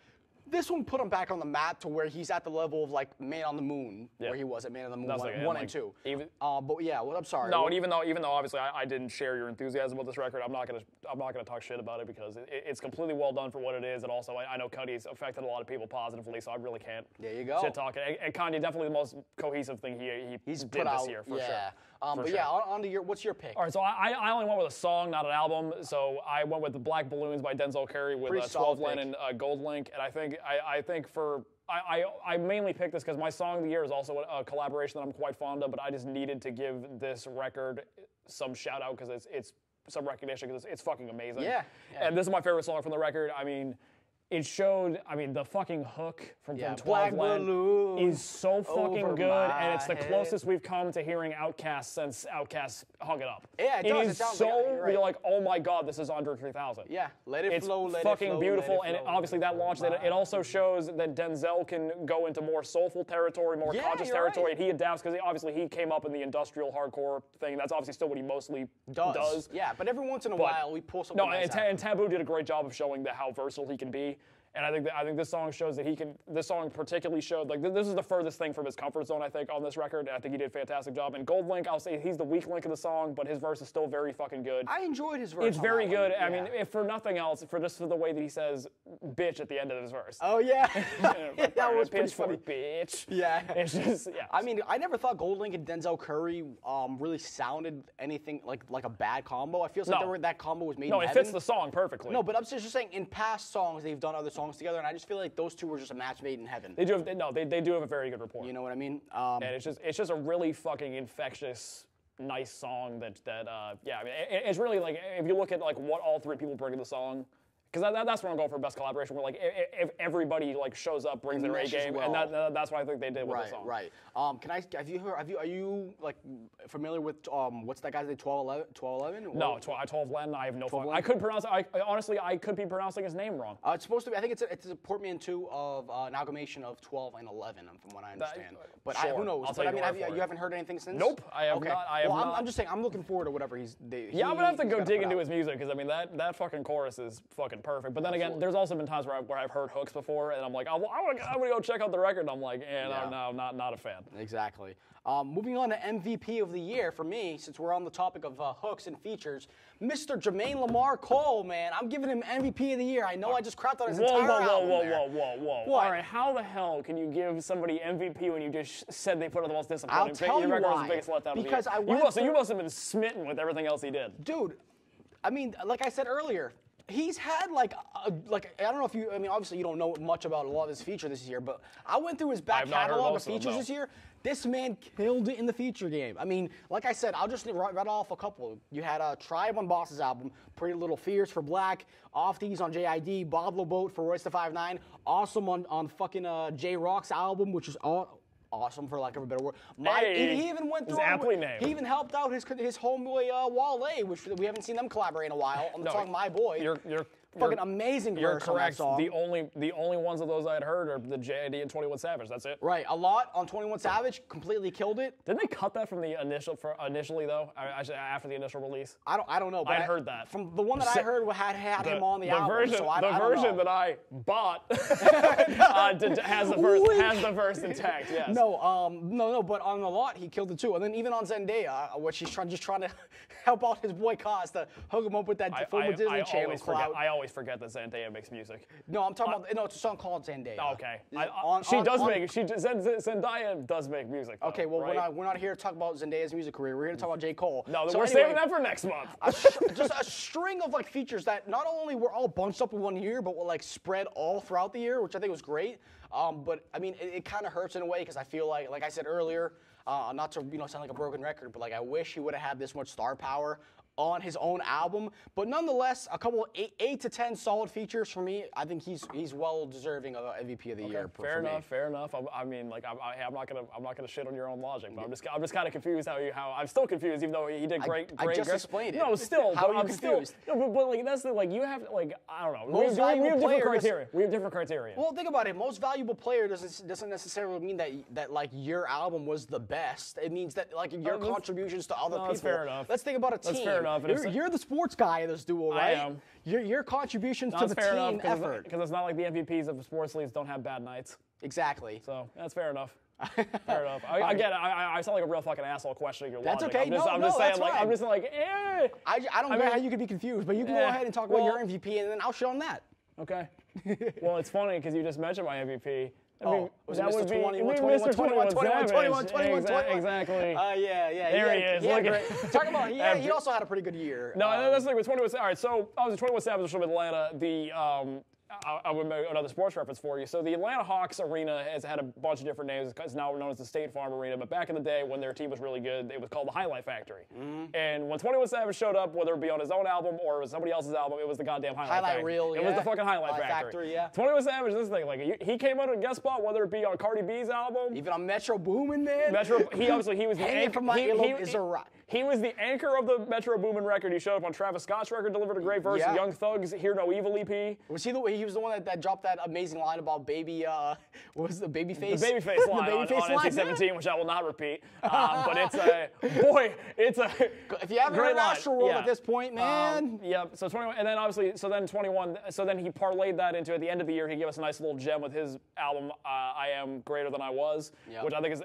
This one put him back on the map to where he's at the level of like Man on the Moon, where he was at Man on the Moon 1 and 2. But yeah, well, I'm sorry. No, and even though obviously I didn't share your enthusiasm about this record, I'm not gonna talk shit about it because it's completely well done for what it is, and also I know Cudi's affected a lot of people positively, so I really can't. There you go. Shit talking. And Kanye definitely the most cohesive thing he's did put out this year for sure. But yeah, on to what's your pick? All right, so I only went with a song, not an album. So I went with the Black Balloons by Denzel Curry with 12 Len and Gold Link, and I think I mainly picked this because my song of the year is also a collaboration that I'm quite fond of, but I just needed to give this record some shout out because it's some recognition because it's fucking amazing. Yeah. And this is my favorite song from the record. I mean. It showed, the fucking hook from 12 Len is so fucking good, and it's the closest we've come to hearing Outkast since Outkast hung it up. Yeah, it does. It is you're like, oh my god, this is Andre 3000. Yeah, let it flow, let it flow. It's fucking beautiful, and obviously that launched it. It also shows that Denzel can go into more soulful territory, more conscious territory, and he adapts because obviously he came up in the industrial hardcore thing. That's obviously still what he mostly does. Yeah, but every once in a while we pull something nice out. And Taboo did a great job of showing how versatile he can be. And I think this song shows that he can. This song particularly showed this is the furthest thing from his comfort zone I think on this record. And I think he did a fantastic job. And Gold Link, I'll say he's the weak link of the song, but his verse is still very fucking good. I enjoyed his verse. It's very good. I mean, if for nothing else, for the way that he says "bitch" at the end of his verse. Oh yeah, that was pretty funny. Bitch. Yeah, it's just I mean, I never thought Gold Link and Denzel Curry really sounded anything like a bad combo. I feel like that combo was made. No, in it heaven. fits the song perfectly. No, but I'm just saying in past songs they've done other songs together, and I just feel like those two were just a match made in heaven. They do have a very good rapport. You know what I mean? And it's just a really fucking infectious, nice song that I mean, it's really like if you look at like what all three people bring to the song, because that's what I'm going for best collaboration. Where like if everybody like shows up, brings their A game, well. and that's what I think they did with the song. Right. Are you like familiar with what's that guy's name? 1211? No, 1211. I have no fucking. I could pronounce. Honestly, I could be pronouncing his name wrong. It's supposed to be. I think it's a portmanteau of an amalgamation of 12 and 11, from what I understand. But sure. who knows? But I mean, you haven't heard anything since? Nope, I have not. I'm just saying. I'm looking forward to whatever he's. I'm gonna have to go dig into his music because I mean that fucking chorus is fucking perfect. But then again, there's also been times where I've heard hooks before, and I'm like, I'm gonna go check out the record. And I'm like, no, not a fan. Exactly. Moving on to MVP of the year for me, since we're on the topic of hooks and features, Mr. Jermaine Lamar Cole, man, I'm giving him MVP of the year. I know I just crapped on his entire album. Whoa. What? All right, how the hell can you give somebody MVP when you just said they put out the most disappointing? I'll tell you record why. was the biggest letdown Because of the year. You must have been smitten with everything else he did. Dude, I mean, like I said earlier, he's had like I don't know if you, I mean, obviously you don't know much about a lot of his feature this year, but I went through his back catalog of features this year. This man killed it in the feature game. I mean, like I said, I'll just rattle off a couple. You had Tribe on Boss's album, Pretty Little Fears for Black, Off These on JID, Bob LeBoat for Royce the 5'9", Awesome on fucking J-Rock's album, which is awesome for lack of a better word. He even went through. He even helped out his homeboy Wale, which we haven't seen them collaborate in a while on the song My Boy. You're fucking amazing. You're verse on that correct. song. The only ones of those I had heard are the JID and 21 Savage. That's it. Right. A lot on 21 Savage. Completely killed it. Didn't they cut that from the initially though? After the initial release. I don't know. But I heard that from the one that I heard had him on the album. The version that I bought has the verse intact. Yes. No. But on a lot he killed it too. And then even on Zendaya, which he's trying to help out his boy Cos to hook him up with that former Disney Channel clout. I always forget that Zendaya makes music. No, I'm talking about. No, it's a song called Zendaya. Okay. Zendaya does make music. Though, okay. Well, right? we're not here to talk about Zendaya's music career. We're here to talk about J. Cole. No, we're saving that for next month. Just a string of like features that not only were all bunched up in one year, but were like spread all throughout the year, which I think was great. But I mean, it kind of hurts in a way because I feel like I said earlier, not to sound like a broken record, but like I wish he would have had this much star power on his own album, but nonetheless, a couple 8 to 10 solid features for me. I think he's well deserving of MVP of the year. Fair enough. I mean, like I'm not gonna shit on your own logic, but I'm just kind of confused how I'm still confused, even though he did great. I just explained it. No, still, how but are you confused? But like that's you have like I don't know. Most valuable player. We have different criteria. Well, think about it. Most valuable player doesn't necessarily mean that like your album was the best. It means that like your contributions to other people. That's fair enough. Let's think about a team. That's fair enough. You're the sports guy of this duel, right? I am. Your contributions to the team effort. Because it's not like the MVPs of sports leagues don't have bad nights. Exactly. So that's fair enough. Fair enough. I get it. I sound like a real fucking asshole questioning your logic. That's okay. I'm just saying, that's like, fine. I'm just like, eh. I don't get how you could be confused, but you can go ahead and talk about your MVP, and then I'll shit on that. Okay. Well, it's funny because you just mentioned my MVP. Was it Mr. 21 Exactly. Yeah. There he is. Look at it. Talk about, he also had a pretty good year. No, that's the thing with 21 Savage. All right, so I was at 21 Savage from Atlanta. I would make another sports reference for you. So the Atlanta Hawks Arena has had a bunch of different names. It's now known as the State Farm Arena. But back in the day, when their team was really good, it was called the Highlight Factory. Mm-hmm. And when 21 Savage showed up, whether it be on his own album or it was somebody else's album, it was the goddamn Highlight Factory. Reel, It was the fucking Highlight Factory. Yeah. 21 Savage, this thing, like he came out on a guest spot, whether it be on Cardi B's album, even on Metro Boomin, man. He was the anchor. He was the anchor of the Metro Boomin record. He showed up on Travis Scott's record, delivered a great verse. Yeah. Young Thug's "Hear No Evil" EP. He was the one that dropped that amazing line about baby. What was the Babyface? The Babyface line on NC-17, which I will not repeat. But it's a if you haven't heard Astro World at this point, man. So 21, and then obviously, so then 21. So then he parlayed that into at the end of the year. He gave us a nice little gem with his album "I Am Greater Than I Was," which I think is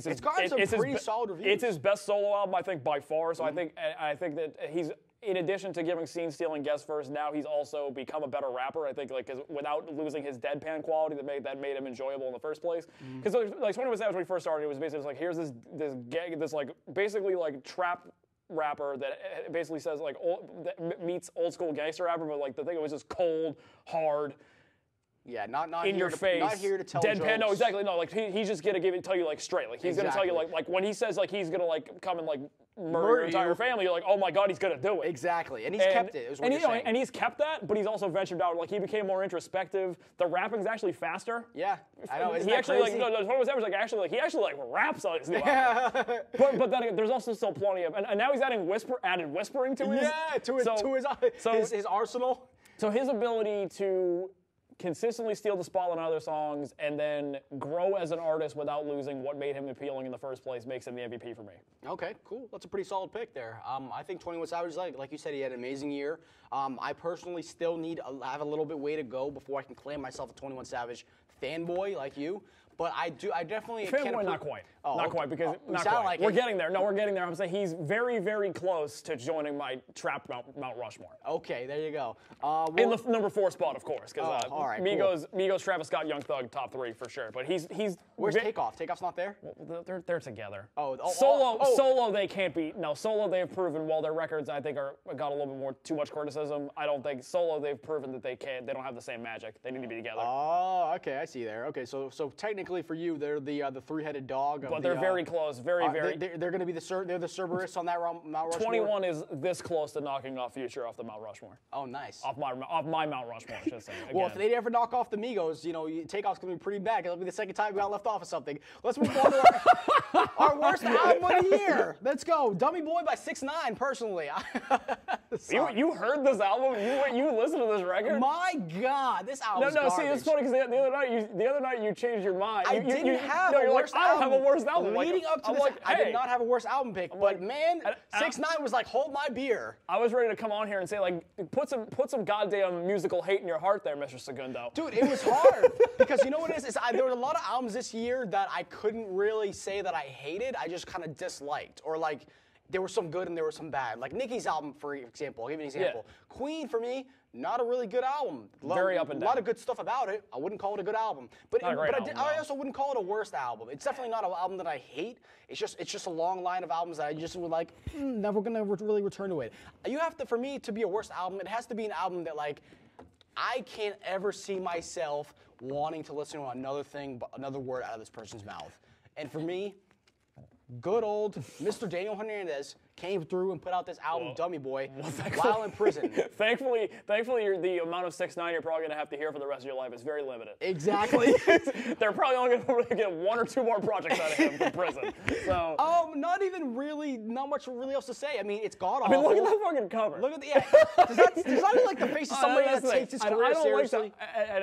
it's gotten some pretty solid reviews. It's his best solo album, I think, by far. So I think that he's, in addition to giving scene-stealing guest verse, now he's also become a better rapper. I think, like, without losing his deadpan quality that made him enjoyable in the first place. Because like 21 Savage when he first started, it was basically just like, here's this like basically like trap rapper that basically says like that meets old school gangster rapper, but like the thing, it was just cold, hard. Yeah, not in your face, not here to tell deadpan. jokes. No, exactly. No, like he's just gonna tell you like straight. Like he's gonna tell you like when he says like he's gonna like come and like murder your entire family. You're like, oh my god, he's gonna do it. Exactly, and he's kept it. Is what you're saying. And he's kept that, but he's also ventured out. Like he became more introspective. The rapping's actually faster. Yeah, I know. Isn't he that actually crazy? like no, he actually like raps on his new album. But then there's also still plenty of, and now he's added whispering to his. Yeah, to his arsenal. So his ability to consistently steal the spotlight on other songs and then grow as an artist without losing what made him appealing in the first place makes him the MVP for me. Okay, cool. That's a pretty solid pick there. I think 21 Savage, like you said, he had an amazing year. I personally still have a little bit way to go before I can claim myself a 21 Savage fanboy like you. But I definitely fanboy, not quite. Oh, not okay. quite, because not sound quite. like we're it. getting there. No, we're getting there. I'm saying he's very, very close to joining my Trap Mount Rushmore. Okay, there you go. In the number 4 spot, of course, because all right, Migos, Travis Scott, Young Thug, top 3 for sure. But he's Where's Takeoff? Takeoff's not there? Well, they're together. Solo they can't be. No, solo they've proven. While their records I think got a little bit more too much criticism. I don't think solo they've proven that they can't. They don't have the same magic. They need to be together. Oh, okay, I see there. Okay, so technically for you, they're the three-headed dog. But they're very close. Very. They're going to be they're the Cerberus on that Mount Rushmore. 21 is this close to knocking off Future off the Mount Rushmore. Oh, nice. Off my Mount Rushmore, I should say. Again. Well, if they ever knock off the Migos, Takeoff's going to be pretty bad. It'll be the second time we got left off of something. Let's move on to our worst album of the year. Let's go. Dummy Boy by 6ix9ine, personally. You heard this album? You listened to this record? My God, this album's garbage. See, it's funny because the other night you changed your mind. I didn't have a worst album. I don't have a worst album. Leading up to this, I did not have a worst album pick, but man, 6ix9ine was like, hold my beer. I was ready to come on here and say, like, put some goddamn musical hate in your heart there, Mr. Segundo. Dude, it was hard because you know what it is? There were a lot of albums this year that I couldn't really say that I hated. I just kind of disliked, or like there was some good and there was some bad. Like Nicki's album, for example. I'll give you an example. Yeah. Queen, for me, not a really good album. Very up and down. A lot of good stuff about it. I wouldn't call it a good album. But I also wouldn't call it a worst album. It's definitely not an album that I hate. It's just a long line of albums that I just would like, never gonna really return to it. You have to, for me to be a worst album, it has to be an album that like, I can't ever see myself wanting to listen to another word out of this person's mouth. And for me, good old Mr. Daniel Hernandez came through and put out this album, Dummy Boy, while in prison. Thankfully, the amount of 6ix9ine you're probably going to have to hear for the rest of your life is very limited. Exactly. They're probably only going to get 1 or 2 more projects out of him from prison. So. Not much really else to say. I mean, it's god awful. I mean, look at that fucking cover. Look at does that look like the face of somebody that takes his career seriously?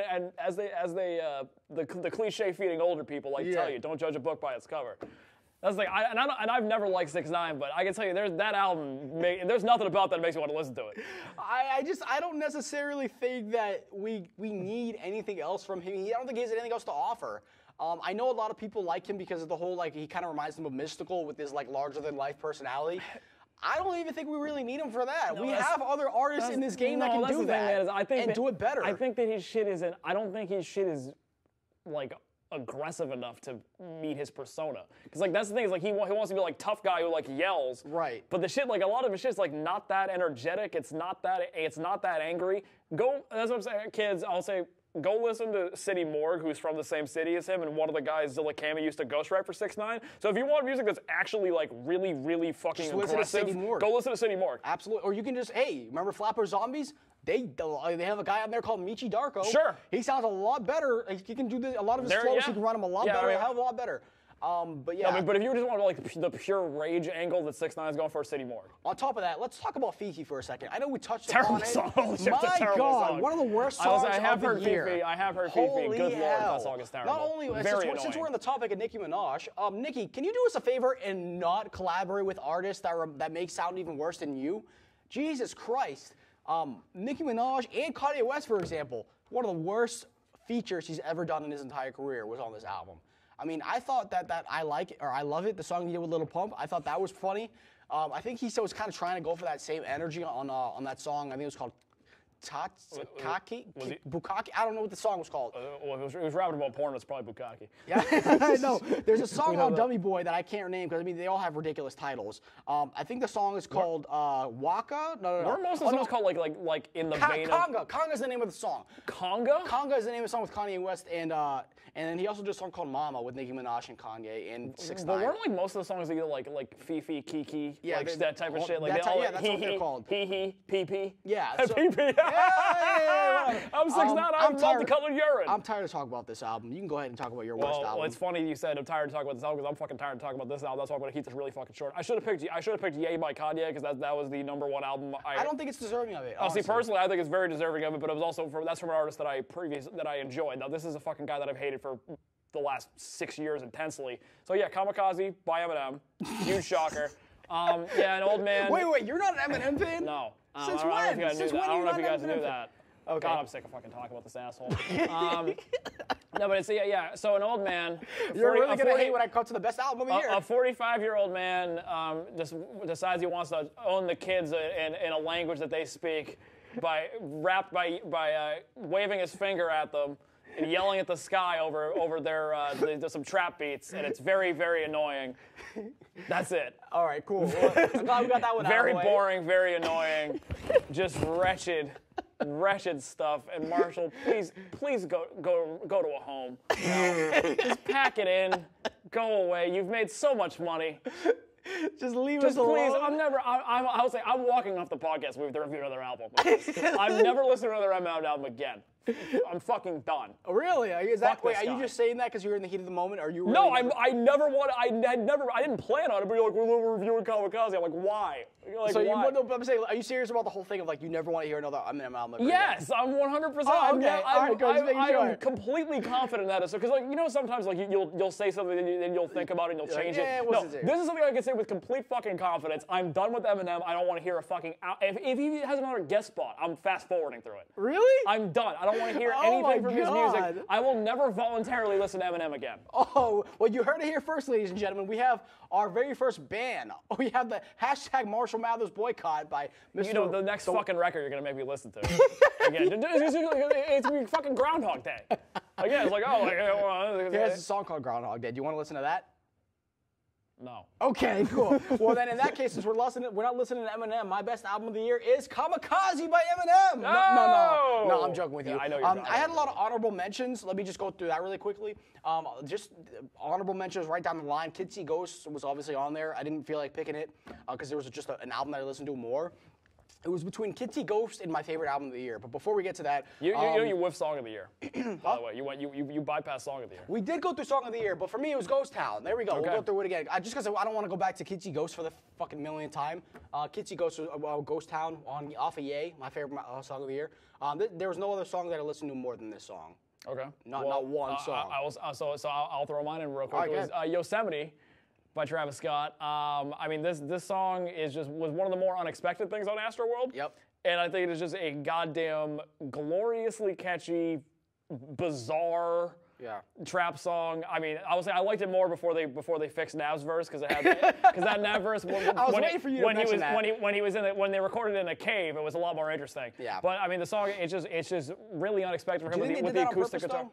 And as the cliche feeding older people tell you, don't judge a book by its cover. That's like, I've never liked 6ix9ine, but I can tell you, there's that album. There's nothing about that makes me want to listen to it. I don't necessarily think that we need anything else from him. I don't think he has anything else to offer. I know a lot of people like him because of the whole he kind of reminds them of Mystical with his larger than life personality. I don't even think we really need him for that. We have other artists in this game that can do that and do it better. I think that his shit isn't. I don't think his shit is aggressive enough to meet his persona. Because that's the thing, is he wants to be tough guy who yells. Right. But the shit, a lot of his shit's not that energetic. It's not that angry. That's what I'm saying, kids. I'll say, go listen to City Morgue, who's from the same city as him, and one of the guys, Zilla Kami, used to ghostwrite for 6ix9ine. So if you want music that's actually really, really fucking aggressive, go listen to City Morgue. Absolutely. Or you can just, remember Flapper Zombies? They have a guy out there called Michi Darko. Sure. He sounds a lot better. He can do a lot of his flows. He can run them a lot better, a hell of a lot better. But yeah. No, but if you just want the pure rage angle that 6ix9ine is going for, City Morgue. On top of that, let's talk about Fifi for a second. I know we touched upon it. Song. My God, one of the worst songs I have of the year. Fifi. I have heard Fifi. Good Lord, that song is terrible. Not only since we're on the topic of Nicki Minaj, Nicki, can you do us a favor and not collaborate with artists that make sound even worse than you? Jesus Christ. Nicki Minaj and Kanye West, for example, one of the worst features he's ever done in his entire career was on this album. I mean, I thought that I like it, or I love it, the song he did with Lil Pump. I thought that was funny. I think he was kind of trying to go for that same energy on that song. I think it was called Bukkake. I don't know what the song was called. Well, it was rapping about porn. It's probably Bukkake. Yeah, no. There's a song called Dummy Boy that I can't name because I mean they all have ridiculous titles. I think the song is called Waka. No. Weren't most of the songs called like in the vein Conga. of Conga is the name of the song. Conga? Conga is the name of the song with Kanye West and then he also did a song called Mama with Nicki Minaj and Kanye and 6ix9ine. But weren't like most of the songs either like Fifi, Kiki, yeah, like that type of shit? Like that's what they're called. Hee, pee. Yeah. Pee. I'm 6'9", I'm multicolored urine. I'm tired of talking about this album. You can go ahead and talk about your worst album. Well, it's funny you said I'm tired of talking about this album because I'm fucking tired of talking about this album. That's why I'm gonna keep this really fucking short. I should have picked Ye by Kanye because that was the #1 album. I don't think it's deserving of it. See, personally, I think it's very deserving of it, but it was also that's from an artist that I enjoyed. Now, this is a fucking guy that I've hated for the last 6 years intensely. So yeah, Kamikaze by Eminem, huge shocker. Yeah, an old man. Wait, you're not an Eminem fan? No. Since when? I don't know if you guys knew that. Okay. God, I'm sick of fucking talking about this asshole. No, but it's yeah. So an old man. You're really gonna hate when I come to the best album of the year. A 45-year-old man just decides he wants to own the kids in a language that they speak by waving his finger at them and yelling at the sky over their some trap beats, and it's very, very annoying. That's it. All right, cool. Well, I'm glad we got that one out Very of the way. boring, very annoying, just wretched stuff. And Marshall, please go to a home. Just pack it in, go away. You've made so much money. Just leave us alone. Please, I'll say I'm walking off the podcast with the review of another album. I'm never listening to another Eminem album again. I'm fucking done. Oh, really? Are you just saying that because you're in the heat of the moment? Or are you? Really No, I didn't plan on it. But you're like, we're reviewing Kamikaze. I'm like, why? Like, so why? I'm saying, are you serious about the whole thing of like you never want to hear another Eminem album? Yes, I'm 100%. Oh, okay. I'm completely confident that is so. Because sometimes you'll say something and you'll think about it and you'll change it. No, this is something I can say with complete fucking confidence. I'm done with Eminem. I don't want to hear a fucking. If he has another guest spot, I'm fast forwarding through it. Really? I'm done. I don't want to hear anything from his music. I will never voluntarily listen to Eminem again. Oh, well, you heard it here first, ladies and gentlemen. We have our very first ban. We have the hashtag Marshall Mathers boycott by Mr. You know, the next fucking record you're going to make me listen to. Again, it's fucking Groundhog Day. Again, it's like, He has a song called Groundhog Day. Do you want to listen to that? No. Okay, cool. Well, then in that case, since we're not listening to Eminem, my best album of the year is Kamikaze by Eminem. No, I'm joking with you. Yeah, I know you're I had a lot of honorable mentions. Let me just go through that really quickly. Just honorable mentions right down the line. Kids See Ghosts was obviously on there. I didn't feel like picking it because there was just an album that I listened to more. It was between Kids See Ghosts and my favorite album of the year. But before we get to that, you whiffed Song of the Year. By the way, you bypassed Song of the Year. We did go through Song of the Year, but for me it was Ghost Town. There we go. Okay. We'll go through it again. Just because I don't want to go back to Kids See Ghosts for the fucking millionth time. Kids See Ghosts was Ghost Town off of Ye, my favorite song of the year. There was no other song that I listened to more than this song. Okay. Not one song. I'll throw mine in real quick. Right, it was Yosemite by Travis Scott. I mean, this song was one of the more unexpected things on Astroworld. Yep. And I think it is just a goddamn gloriously catchy, bizarre trap song. I mean, I would say I liked it more before they fixed Nav's verse because that Nav verse when they recorded it in a cave, it was a lot more interesting. Yeah. But I mean, the song it's just really unexpected for him with the acoustic guitar.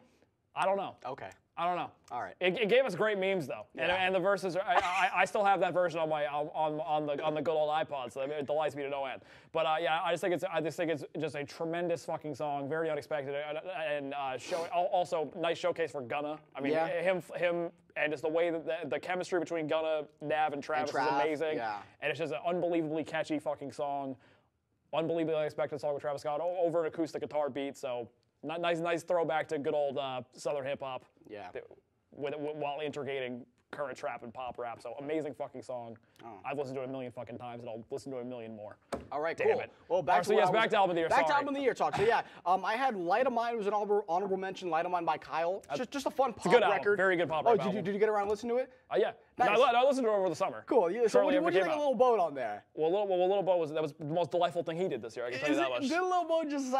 I don't know. Okay. I don't know. All right. It gave us great memes though, and the verses. I still have that version on my on the good old iPod, so it delights me to no end. But I just think it's just a tremendous fucking song, very unexpected, and also nice showcase for Gunna. I mean, him and just the way that the chemistry between Gunna, Nav, and Travis is amazing. Yeah. And it's just an unbelievably catchy fucking song, unbelievably unexpected song with Travis Scott over an acoustic guitar beat. So. Nice throwback to good old Southern hip hop. Yeah. While integrating current trap and pop rap. So amazing fucking song. Oh. I've listened to it a million fucking times, and I'll listen to it a million more. All right, Damn cool. It. Well, back to album of the year. Back to album of the year talk. So yeah, I had Light of Mine was an honorable mention. Light of Mine by Kyle. Just a fun pop record. Album. Very good pop album. Did you get around to listen to it? Yeah. Nice. I listened to it over the summer. Cool. So what do you think of Little Boat on there? Well, Little Boat was the most delightful thing he did this year. I can tell you that much. Did Little Boat just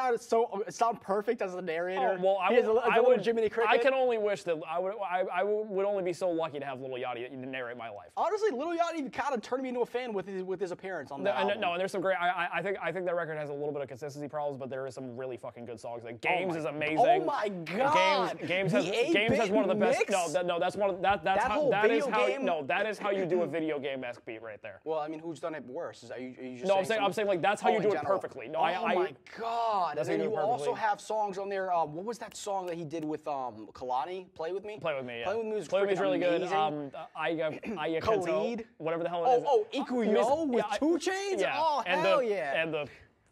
sound perfect as a narrator? Oh, well, I would Jiminy Cricket. I can only wish that I would only be so lucky to have Lil Yachty narrate my life. Honestly, Lil Yachty kind of turned me into a fan with his appearance on that album. No, and there's some great. I think that record has a little bit of consistency problems, but there is some really fucking good songs. Like Games is amazing. Oh my god! Games has one of the best. No, that's one of that is how you do a video game-esque beat right there. Well, I mean, who's done it worse? Are you just no, I'm saying like that's how you do it perfectly. No, my god! And then you also have songs on there. What was that song that he did with Kalani? Play with me. Play with me. Yeah. Play with me was really good. Khalid, whatever the hell it is. Ikuyo with 2 Chainz. Yeah. Oh hell yeah! And the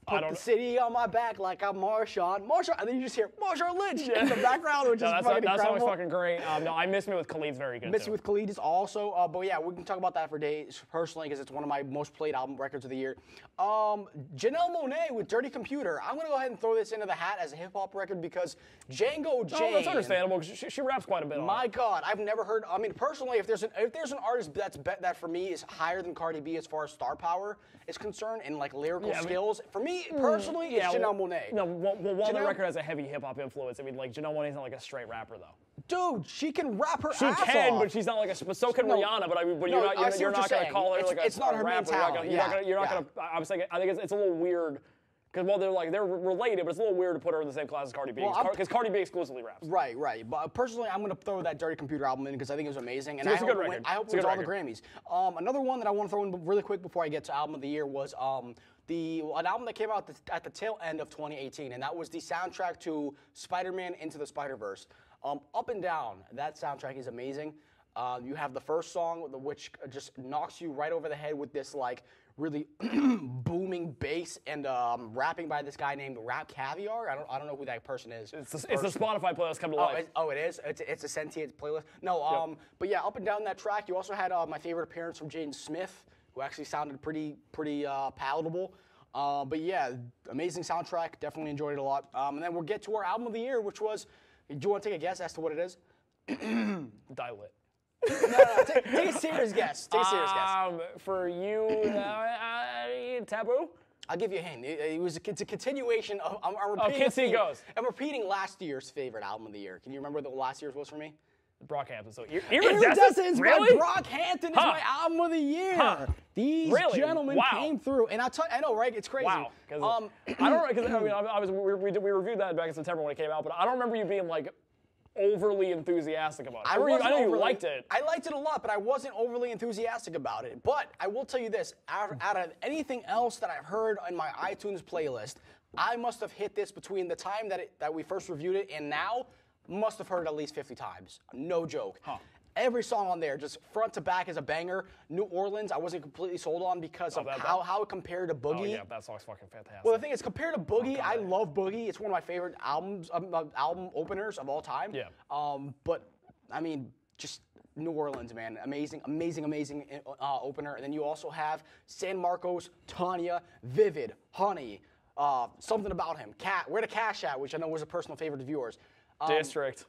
Put the city on my back like I'm Marshawn, and then you just hear Marshawn Lynch in the background, which is fucking incredible. That song's fucking great. No, I Miss Me with Khalid's very good. Miss Me with Khalid is also, but yeah, we can talk about that for days personally because it's one of my most played album records of the year. Janelle Monáe with Dirty Computer. I'm gonna go ahead and throw this into the hat as a hip hop record because Django Jane. Oh, that's understandable because she raps quite a bit. My God, I've never heard. I mean, personally, if there's an artist that for me is higher than Cardi B as far as star power is concerned and like lyrical skills, for me personally. It's Janelle Monáe. No, while the record has a heavy hip-hop influence, I mean, like, Janelle Monáe's not like a straight rapper, though. Dude, she can rap her ass off. She can, but she's not like a... But so can Rihanna, but you're not going to call her like a It's not her main talent. You're not going to... I'm saying, I think it's a little weird... Because they're related, but it's a little weird to put her in the same class as Cardi B. Because Cardi B exclusively raps. Right. But personally, I'm going to throw that Dirty Computer album in because I think it was amazing. And it's a good record. I hope it wins all the Grammys. Another one that I want to throw in really quick before I get to Album of the Year was an album that came out at the tail end of 2018, and that was the soundtrack to Spider-Man Into the Spider-Verse. Up and Down, that soundtrack is amazing. You have the first song, which just knocks you right over the head with this like really booming bass and rapping by this guy named Rap Caviar. I don't know who that person is. It's the Spotify playlist come to life. It is. It's a sentient playlist. No, but yeah, Up and Down that track. You also had my favorite appearance from Jaden Smith, who actually sounded pretty palatable. But yeah, amazing soundtrack. Definitely enjoyed it a lot. And then we'll get to our album of the year, which was. Do you want to take a guess as to what it is? Dilate. No, take a serious guess. Take a serious guess. For you, Taboo? I'll give you a hint. It's a continuation of. I'm repeating. Kids See Ghosts. I'm repeating last year's favorite album of the year. Can you remember what last year's was for me? Brockhampton. So Iridescence really? by Brockhampton is my album of the year. These gentlemen came through, and I know, right? It's crazy. Wow. I don't because I mean, we reviewed that back in September when it came out, but I don't remember you being like overly enthusiastic about it. I know you liked it. I liked it a lot, but I wasn't overly enthusiastic about it. But I will tell you this: out of anything else that I've heard in my iTunes playlist, I must have hit this between the time that we first reviewed it and now. Must have heard it at least 50 times. No joke. Every song on there, just front to back, is a banger. New Orleans, I wasn't completely sold on because of how it compared to Boogie. Oh yeah, that song's fucking fantastic. Well, the thing is, compared to Boogie, I love Boogie. It's one of my favorite album openers of all time. Yeah. But I mean, just New Orleans, man, amazing opener. And then you also have San Marcos, Tanya, Vivid, Honey, Something About Him, Where the Cash At, which I know was a personal favorite of yours. District.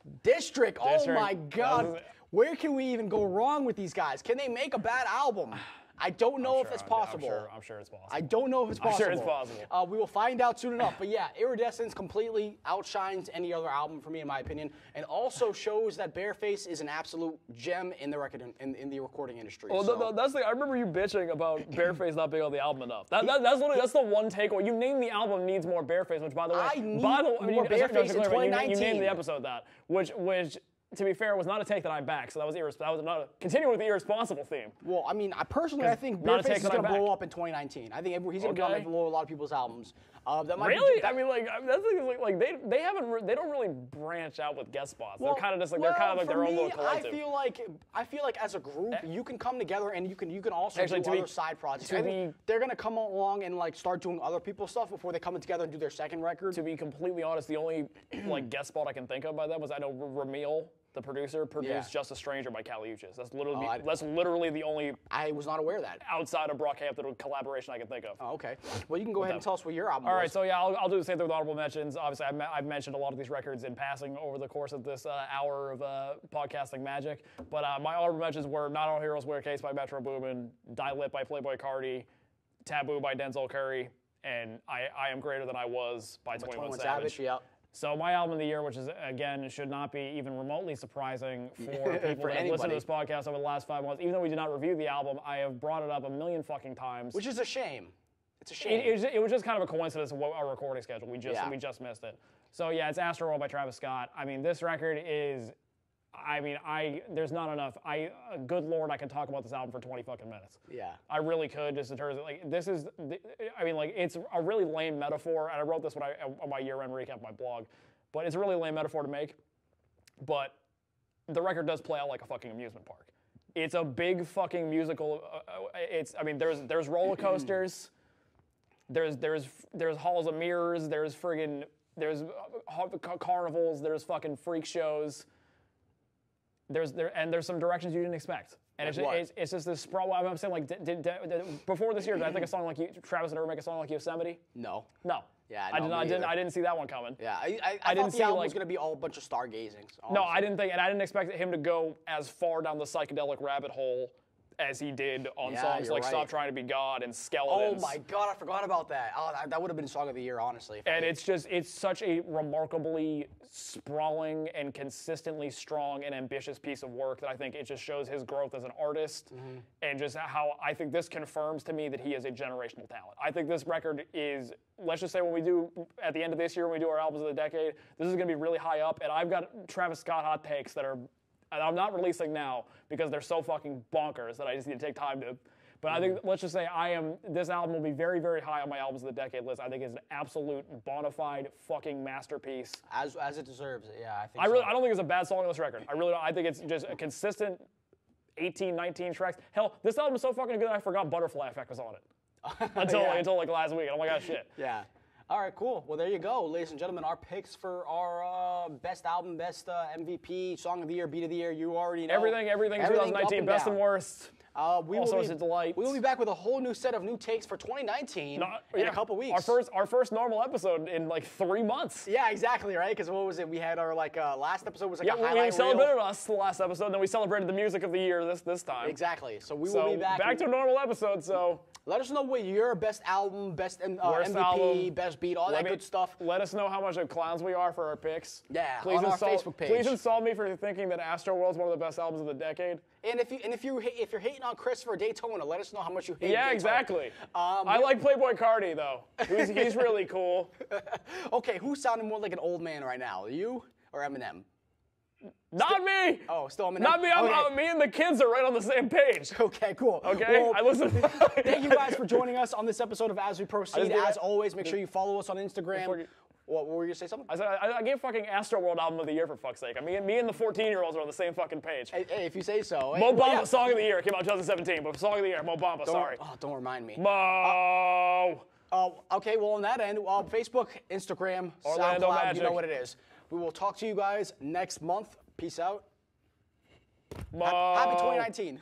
Oh my God. Where can we even go wrong with these guys? Can they make a bad album? I don't know if it's possible. I'm sure it's possible. I don't know if it's possible. I'm sure it's possible. We will find out soon enough. But yeah, Iridescence completely outshines any other album for me, in my opinion, and also shows that Bareface is an absolute gem in the recording industry. Well, that's the. I remember you bitching about Bareface not being on the album enough. That's the one takeaway. You named the album needs more Bareface, which by the way, more Bareface in 2019. You named the episode that, which. To be fair, was not a take that I'm back, so that was not continuing with the irresponsible theme. Well, I mean, I think Bareface is going to blow up in 2019. I think he's going to blow a lot of people's albums. Really? I mean, like that's like they don't really branch out with guest spots. They're kind of just like they're kind of like their own little collective. I feel like as a group, you can come together and you can also do other side projects. I think they're going to come along and like start doing other people's stuff before they come together and do their second record. To be completely honest, the only like guest spot I can think of by them was I know Ramil, the producer, produced Just a Stranger by Caliuchis. That's literally the only. I was not aware of that. Outside of Brockhampton collaboration I can think of. Oh, okay. Well, you can go ahead and tell us what your album was. All right, so yeah, I'll do the same thing with honorable mentions. Obviously, I've mentioned a lot of these records in passing over the course of this hour of podcasting magic. But my honorable mentions were Not All Heroes Wear Capes by Metro Boomin, Die Lit by Playboi Carti, Taboo by Denzel Curry, and I Am Greater Than I Was by 21 Savage. Yeah. So my album of the year, which is, again, should not be even remotely surprising for people that have listened to this podcast over the last 5 months. Even though we did not review the album, I have brought it up a million fucking times. Which is a shame. It's a shame. It was just kind of a coincidence of our recording schedule. We just missed it. So yeah, it's Astroworld by Travis Scott. I mean, this record is, there's not enough. Good Lord, I can talk about this album for 20 fucking minutes. Yeah. I really could, just in terms of, like, this is, it's a really lame metaphor, and I wrote this on my year-end recap of my blog, but it's a really lame metaphor to make, but the record does play out like a fucking amusement park. It's a big fucking musical, there's roller coasters, there's halls of mirrors, there's carnivals, there's fucking freak shows, there's some directions you didn't expect, and it's just this sprawl. I'm saying, like, did before this year, did I think a song like Travis would ever make a song like Yosemite? No. Yeah, I didn't see that one coming. Yeah, I thought the album was gonna be all a bunch of stargazing. No, I didn't think, and I didn't expect him to go as far down the psychedelic rabbit hole as he did on songs like Stop Trying to Be God and Skeletons. Oh my God, I forgot about that. Oh, that would have been Song of the Year, honestly. And it's such a remarkably sprawling and consistently strong and ambitious piece of work that I think it just shows his growth as an artist, and just how I think this confirms to me that he is a generational talent. I think this record is, let's just say when we do, at the end of this year, when we do our albums of the decade, this is going to be really high up, and I've got Travis Scott hot takes that are, and I'm not releasing now because they're so fucking bonkers that I just need to take time to. But I think, let's just say this album will be very, very high on my albums of the decade list. I think it's an absolute bona fide fucking masterpiece. As it deserves it, yeah. I don't think it's a bad song on this record. I really don't. I think it's just a consistent 18, 19 tracks. Hell, this album is so fucking good I forgot Butterfly Effect was on it. Until like last week. I'm like, oh shit. Yeah. All right, cool. Well, there you go, ladies and gentlemen. Our picks for our best album, best MVP, Song of the Year, Beat of the Year. You already know. Everything 2019, best and worst. All sorts of delights. We will be back with a whole new set of new takes for 2019 in a couple weeks. Our first normal episode in like 3 months. Yeah, exactly, right? Because what was it? We had our last episode was like a highlight reel. We celebrated us the last episode, and then we celebrated the music of the year this time. Exactly. So we will be back. Back to a normal episode, so. Let us know what your best album, best MVP, album, best beat, all that good stuff. Let us know how much of clowns we are for our picks. Yeah, on our Facebook page. Please insult me for thinking that Astroworld's one of the best albums of the decade. And if you're hating on Christopher Daytona, let us know how much you hate. Yeah, Daytona. Exactly. I like Playboy Cardi though. He's really cool. Okay, who's sounding more like an old man right now? You or Eminem? Not me! Oh, still Eminem? Not me. Me and the kids are right on the same page. Okay, cool. Okay, well, I listen. Thank you guys for joining us on this episode of As We Proceed. As always, make sure you follow us on Instagram. What were you gonna say something? I said I gave fucking Astroworld album of the year for fuck's sake. I mean, me and the 14-year-olds are on the same fucking page. Hey, if you say so. Mo Bamba, Song of the Year, came out in 2017, but Song of the Year, Mo Bamba, sorry. Oh, don't remind me. Mo. Okay, well on that end, Facebook, Instagram, Orlando SoundCloud, Magic. You know what it is. We will talk to you guys next month. Peace out. Mo. Happy 2019.